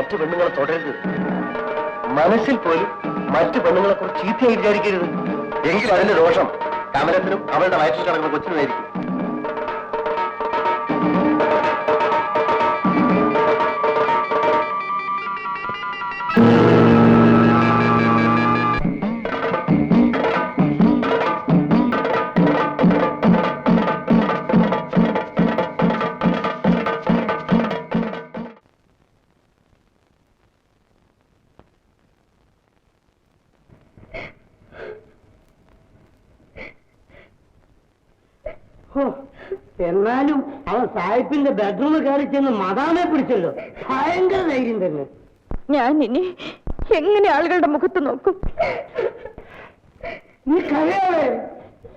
മറ്റു പെണ്ണുങ്ങളെ തുടരരുത്. മനസ്സിൽ പോലും മറ്റു പെണ്ണുങ്ങളെ കുറിച്ച് ചീത്തയായി വിചാരിക്കരുത്. എങ്കിൽ അതിന്റെ ദോഷം കമലത്തിനും അവളുടെ വയറ്റിൽ കിടക്കുന്ന കൊച്ചിനുമായിരിക്കും. എന്നാലും അവൻ സാഹിബിന്റെ ബെഡ്റൂമിൽ കയറി ചെന്ന് മദാമെ പിടിച്ചല്ലോ. ഭയങ്കര ധൈര്യം തന്നെ. ഞാൻ ഇനി എങ്ങനെ ആളുകളുടെ മുഖത്ത് നോക്കും? നീ കഴിയാവേ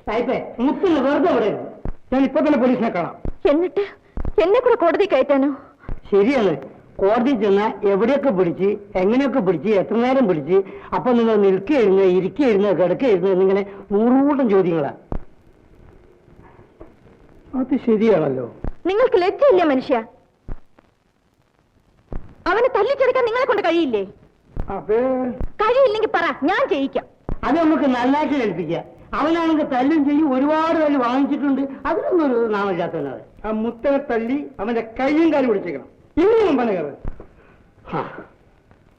സാഹിബേ, മുത്തിന് വെറുതെ വിടരുത്. ഞാൻ ഇപ്പൊ തന്നെ പോലീസിനെ കാണാം. എന്നിട്ട് എന്നെ കൂടെ കോടതി കയറ്റാനോ? ശരിയാണ്, കോടതി ചെന്നാൽ എവിടെയൊക്കെ പിടിച്ച്, എങ്ങനെയൊക്കെ പിടിച്ച്, എത്ര നേരം പിടിച്ച്, അപ്പൊ നിങ്ങൾ നിൽക്കുകയായിരുന്നു, ഇരിക്കുകയായിരുന്നു, കിടക്കുകയായിരുന്നു എന്നിങ്ങനെ 100 കൂട്ടം ചോദ്യങ്ങളാ. അത് ശരിയാണല്ലോ. നിങ്ങൾക്ക് ലജ്ജയില്ല മനുഷ്യ? അവനെ തല്ലിച്ചെടുക്കാൻ നിങ്ങളെ കൊണ്ട് കഴിയില്ലേ? കഴിയില്ലെങ്കിൽ പറ, ഞാൻ ചെയ്യിക്കാം. അത് നമുക്ക് നന്നായിട്ട് കേൾപ്പിക്കാം. അവനാണെങ്കിൽ തല്ലും ചെയ്യും, ഒരുപാട് തല്ല് വാങ്ങിച്ചിട്ടുണ്ട്. അതിനൊന്നും ഒരു നാമജാത്തനാണ്. ആ മുത്തനെ തല്ലി അവന്റെ കയ്യും കാലും പിടിച്ചേക്കണം. ഇനിയും പനകറ്.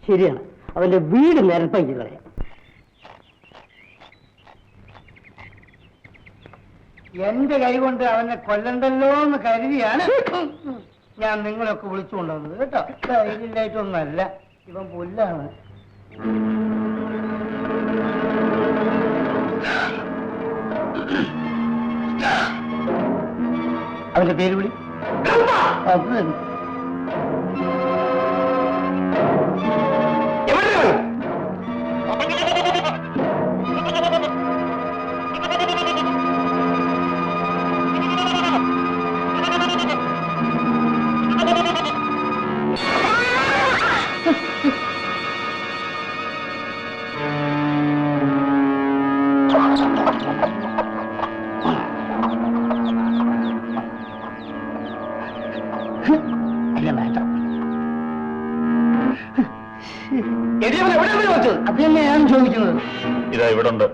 ശരിയാണ്, അവന്റെ വീട് നിരപ്പാക്കി കളയാം. എന്റെ കൈ കൊണ്ട് അവനെ കൊല്ലണ്ടല്ലോ എന്ന് കരുതിയാണ് ഞാൻ നിങ്ങളൊക്കെ വിളിച്ചുകൊണ്ടുവന്നത് കേട്ടോ. ധൈര്യമായിട്ടൊന്നല്ല, ഇവൻ പുല്ലാണ്. അവന്റെ പേര് വിളി. അത് തന്നെയാണ് ചോദിക്കുന്നത്. ഇതാ ഇവിടെ ഉണ്ട്.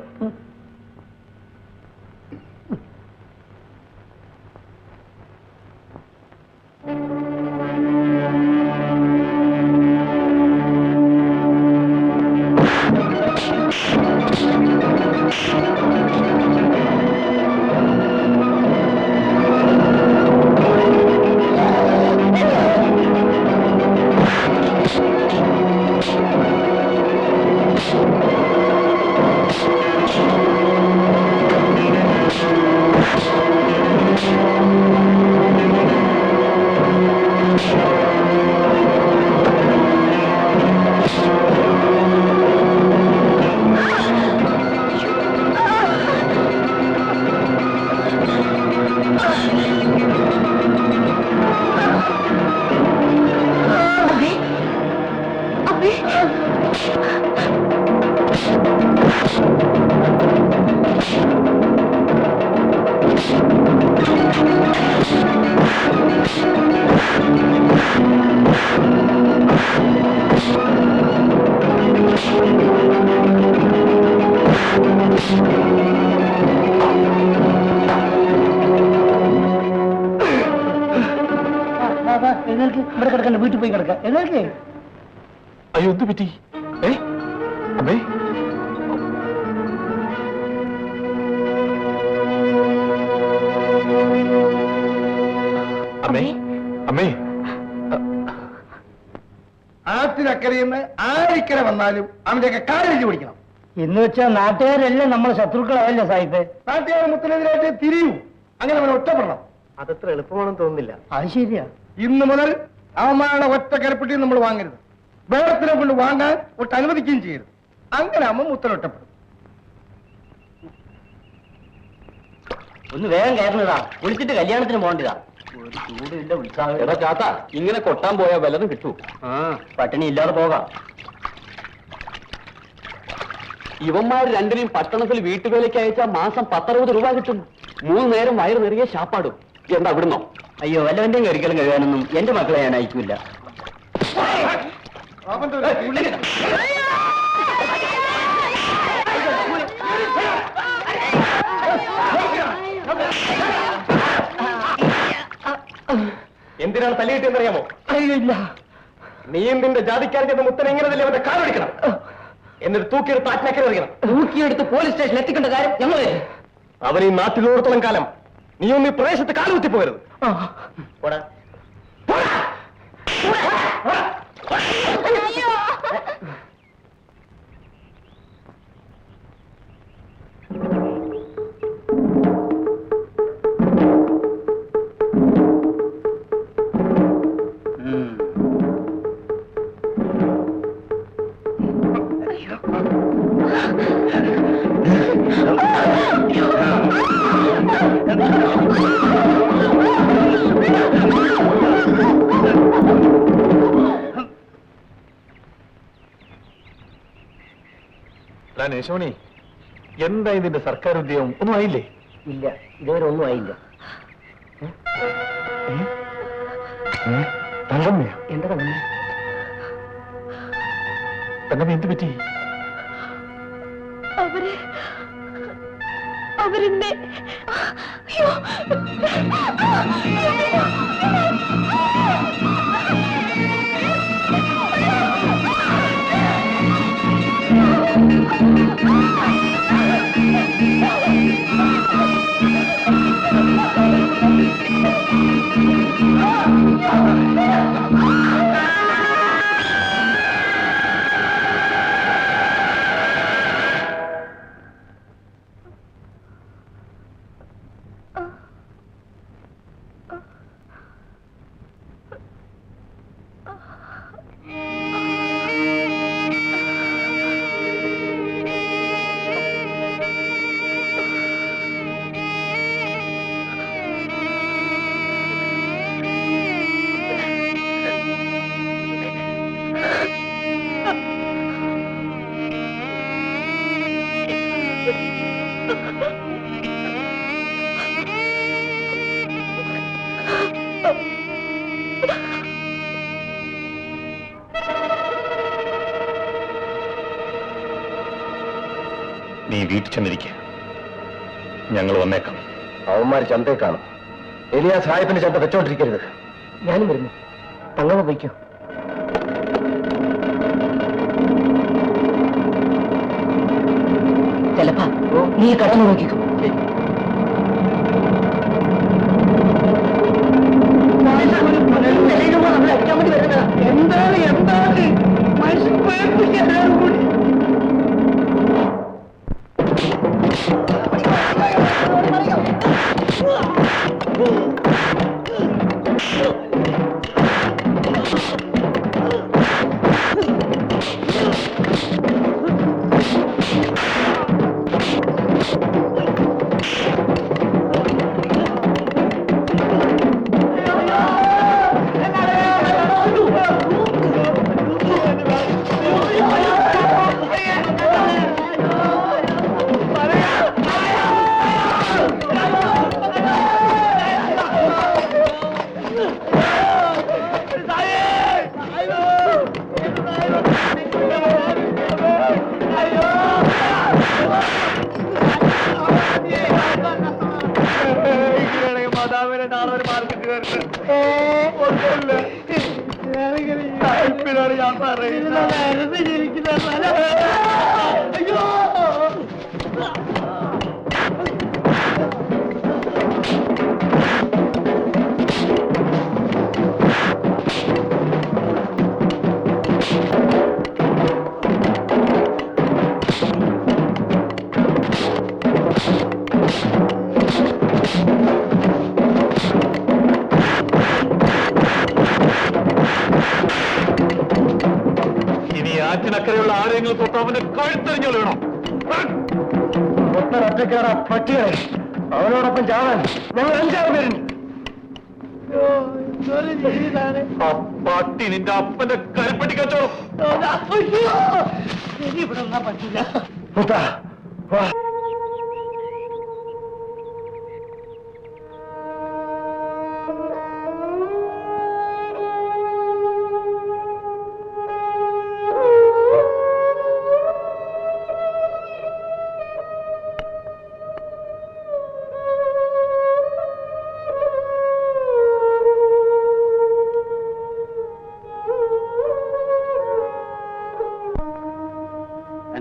ഇവിടെ കിടക്കണ്ട, വീട്ടിൽ പോയി കിടക്ക. എന്നൊക്കെ അയ്യോ, എന്ത് പറ്റി? അമ്മേ, അമ്മേ, അമ്മേ. ആറ്റിനക്കരയുന്ന ആരിക്കര വന്നാലും അവന്റെയൊക്കെ കാലിച്ച് പിടിക്കണം എന്ന് വെച്ചാൽ നാട്ടുകാരെല്ലാം നമ്മളെ ശത്രുക്കളാവല്ലേ സാഹിബ്? നാട്ടുകാർ മുത്തനെതിരായിട്ട് തിരിയൂ, അങ്ങനെ അവനെ ഒറ്റപ്പെടണം. അതത്ര എളുപ്പമാണെന്ന് തോന്നുന്നില്ല. അത് ശരിയാ. ഇന്ന് മുതൽ അവന്മാരുടെ ഒറ്റ കരപ്പെട്ടി നമ്മൾ വാങ്ങരുത്, വേറത്തിനെ കൊണ്ട് വാങ്ങാൻ ഒട്ട് അനുവദിക്കുകയും ചെയ്യരുത്. അങ്ങനെ ആവുമ്പോൾ മുത്തനൊറ്റപ്പെടും. ഒന്ന് വേഗം കയറുന്നതാ, വിളിച്ചിട്ട് കല്യാണത്തിന് പോകേണ്ടതാ. ഒരു ചൂടില്ല, ഉത്സാഹം. എടാ ചാത്ത, ഇങ്ങനെ കൊട്ടാൻ പോയാൽ വല്ലതും കിട്ടൂ. പട്ടിണി ഇല്ലാതെ പോകാം. ഇവന്മാർ രണ്ടിനെയും പട്ടണത്തിൽ വീട്ടുവേലയ്ക്ക് അയച്ചാൽ മാസം 10-60 രൂപ കിട്ടും. 3 നേരം വയറ് നിറയെ ശാപ്പാടും. എന്താ വിടുന്നോ? അയ്യോ, വല്ലവന്റെയും കരിക്കലും കഴിയാനൊന്നും എന്റെ മക്കളെ ഞാൻ അയക്കൂല. അവന്റെ ഒരു പുള്ളി. എന്തിനാണ് തല്ലിയിട്ടെന്നറിയാമോ? അറിയില്ല. നീയും നിന്റെ ജാതിക്കാരന്റെ മുത്തൻ എങ്ങനെയല്ലേ അവന്റെ കാലൊടിക്കണം, എന്നിട്ട് തൂക്കിയെടുത്ത് ആത്മഹത്യ അറിയണം. തൂക്കിയെടുത്ത് പോലീസ് സ്റ്റേഷനിൽ എത്തിക്കേണ്ട കാര്യം ഞങ്ങള്. അവൻ ഈ നാട്ടിലുള്ളിടത്തോളം കാലം നീയൊന്നും ഈ പ്രദേശത്ത് കാലുകുത്തി പോകരുത്. പോടാ. യശോണി, എന്താ ഇതിന്റെ സർക്കാർ ഉദ്യോഗം? ഒന്നും ആയില്ലേ? ഇല്ല, ഇതുവരെ ഒന്നും ആയില്ല. തങ്കമ്മയോ? എന്താ തന്നെ തങ്കമ്മ എന്ത് പറ്റി? അവരെന്നെ നീ വീട്ടിൽ ചെന്നിരിക്കുക, ഞങ്ങൾ വന്നേക്കാം. അവന്മാർ ചന്തയെ കാണും. എലിയാ സാഹിബിന്റെ ചന്ത വെച്ചോണ്ടിരിക്കരുത്. ഞാനും വരുന്നു. തങ്ങമ്മ പോയിക്കോ. ചിലപ്പാ നീ കടന്നു നോക്കിക്കോ. എന്താണ് എന്താണ് മനുഷ്യൻ പേടിപ്പിക്കാൻ കൂടി. ഞാൻ പറയുന്നത് ആറ്റിനക്കരെയുള്ള ആരെങ്കിലും തൊട്ട് അവന്റെ കഴുത്തെറിഞ്ഞു വേണം. ഒറ്റക്കാരാ പട്ടികളെ, അവനോടൊപ്പം ചാവാൻ ഞങ്ങൾ 5 പേരുണ്ട്. ആ പട്ടി നിന്റെ അപ്പന്റെ കരുപ്പട്ടി കച്ചവടം. ഇവിടെ പറ്റില്ല. മുത്ത വാ.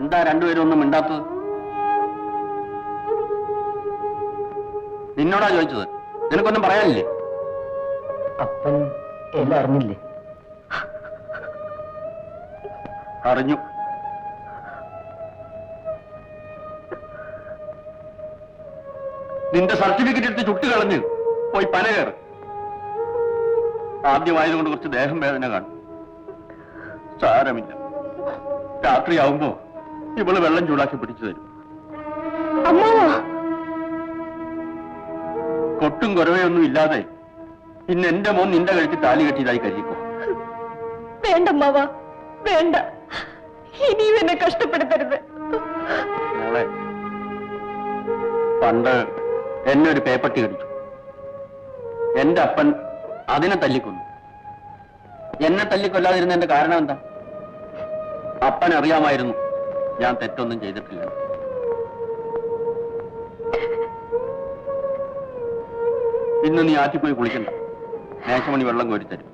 എന്താ രണ്ടുപേരും ഒന്നും മിണ്ടാത്തത്? നിന്നോടാ ചോദിച്ചത്. നിനക്കൊന്നും പറയാനില്ലേ? അപ്പൻ എല്ലാം അറിഞ്ഞില്ലേ? അറിഞ്ഞു. നിന്റെ സർട്ടിഫിക്കറ്റ് എടുത്ത് ചുട്ടുകളഞ്ഞ് പോയി പന കയറ്. ആദ്യമായതുകൊണ്ട് കുറച്ച് ദേഹം വേദന കാണും. സാരമില്ല, രാത്രിയാവുമ്പോ ഇവള് വെള്ളം ചൂടാക്കി പിടിച്ചു തരും. കൊട്ടും കുറവയൊന്നും ഇല്ലാതെ ഇന്ന് എന്റെ മോൻ നിന്റെ കഴുത്തിൽ താലി കെട്ടിയതായി കരുതിക്കോ. വേണ്ടമ്മാവ, വേണ്ട. ഇനിയും എന്നെ കഷ്ടപ്പെടുത്തരുത്. മോളെ, പണ്ട് എന്നെ ഒരു പേപ്പട്ടി കടിച്ചു. എന്റെ അപ്പൻ അതിനെ തല്ലിക്കൊന്നു. എന്നെ തല്ലിക്കൊല്ലാതിരുന്നതിന്റെ കാരണം എന്താ? അപ്പൻ അറിയാമായിരുന്നു ഞാൻ തെറ്റൊന്നും ചെയ്തിട്ടില്ല. ഇന്ന് നീ ആറ്റിപ്പോയി കുളിക്കണ്ട. മേശമണി വെള്ളം കോരിത്തരും.